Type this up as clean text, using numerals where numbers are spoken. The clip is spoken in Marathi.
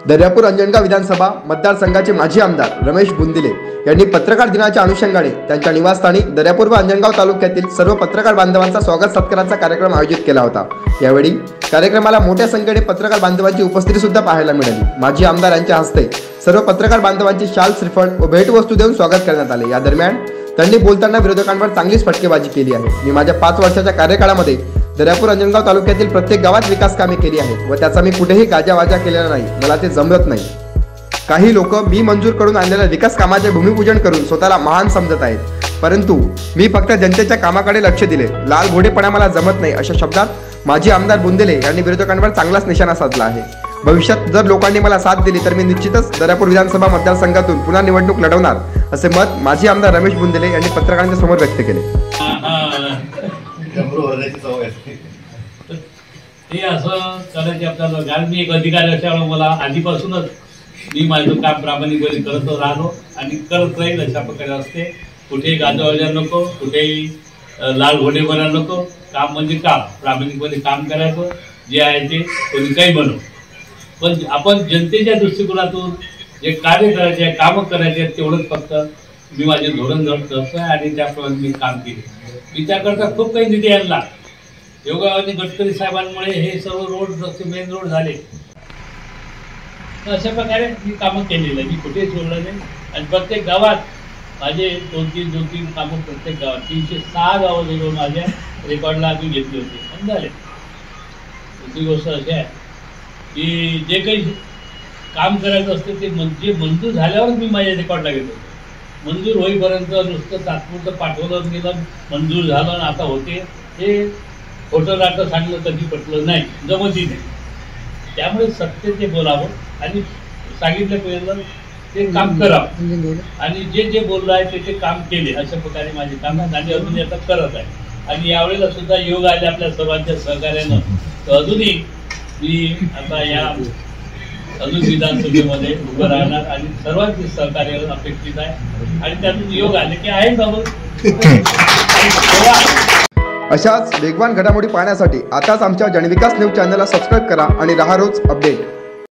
दर्यापूर अंजनगाव विधानसभा मतदारसंघाचे माजी आमदार रमेश बुंदिले यांनी पत्रकार दिनाच्या अनुषंगाने त्यांच्या निवासस्थानी दर्यापूर व अंजनगाव तालुक्यातील सर्व पत्रकार बांधवांचा स्वागत सत्काराचा कार्यक्रम आयोजित केला होता। यावेळी कार्यक्रमाला मोठ्या संख्येने पत्रकार बांधवांची उपस्थिती सुद्धा पाहायला मिळाली। माजी आमदार यांच्या हस्ते सर्व पत्रकार बांधवांची शाल, श्रीफळ व भेटवस्तू देऊन स्वागत करण्यात आले। या दरम्यान त्यांनी बोलताना विरोधकांवर चांगलीच फटकेबाजी केली आहे। मी माझ्या 5 वर्षाच्या कार्यकाळामध्ये दर्यापूर अंजनगाव तालुक्यातील प्रत्येक गावात विकास कामे केली आहेत व त्याचा मी कुठेही गाजावाजा केलेला नाही। मला ते जमत नाही। काही लोक मी मंजूर करून आणलेल्या विकास कामाचे भूमिपूजन करून स्वतःला महान समजत आहेत, परंतु मी फक्त जनतेच्या कामाकडे लक्ष दिले। लाल घोडेपणा मला जमत नाही, अशा शब्दात माजी आमदार बुंदिले यांनी विरोधकांवर चांगलाच निशाणा साधला आहे। भविष्यात जर लोकांनी मला साथ दिली तर मी निश्चितच दर्यापूर विधानसभा मतदारसंघातून पुन्हा निवडणूक लढवणार, असे मत माजी आमदार रमेश बुंदिले यांनी पत्रकारांच्या समोर व्यक्त केले। हे असं करायचे आपल्याला, कारण मी एक अधिकारी असल्यामुळे मला आधीपासूनच मी माझं काम प्रामाणिकपणे करत राहिलो आणि करत राहील अशा प्रकारे असते। कुठेही गाजवाजा नको, कुठेही लाल घोडेपणा नको। काम म्हणजे काम, प्रामाणिकपणे काम करायचं, जे आहे ते कोणी काही बनव, पण आपण जनतेच्या दृष्टिकोनातून जे कार्य करायचे आहे, कामं करायचे आहेत, तेवढंच फक्त मी माझे धोरण करतोय आणि त्याप्रमाणे मी काम केले। मी त्याकरता खूप काही निधी आणला। योगायोगाने गडकरी साहेबांमुळे हे सर्व रोड रस्ते मेन रोड झाले। अशा प्रकारे मी कामं केलेलं आहे, मी कुठेही सोडलं नाही आणि प्रत्येक गावात माझे दोन तीन कामं प्रत्येक गावात 306 गावं जवळ माझ्या रेकॉर्डला आम्ही घेतली होती आणि झाले। दुसरी गोष्ट अशी आहे की जे काही काम करायचं असतं ते जे मंजूर झाल्यावरच मी माझ्या रेकॉर्डला घेतो। मंजूर होईपर्यंत नुसतं तात्पुरतं पाठवलं गेलं, मंजूर झालं आणि आता होते, हे खोटं नाटं सांगलं कधी पटलं नाही, जमतही नाही। त्यामुळे सत्य ते बोलावं आणि सांगितलं पहिलं ते काम करावं आणि जे बोललं आहे ते काम केले। अशा प्रकारे माझे काम आहे आणि अजूनही आता करत आहे आणि यावेळेला सुद्धा योग आले आपल्या सर्वांच्या सहकार्यानं, तर अजूनही मी आता या अजून विधानसभेमध्ये उभं राहणार आणि सर्वांचे सहकार्य अपेक्षित आहे आणि त्यातून योग आले की आहे बाबा। अशाच वेगवान घडामोडी पाहण्यासाठी आताच आमच्या जनविकास न्यूज चॅनलला सबस्क्राईब करा आणि रहा रोज अपडेट।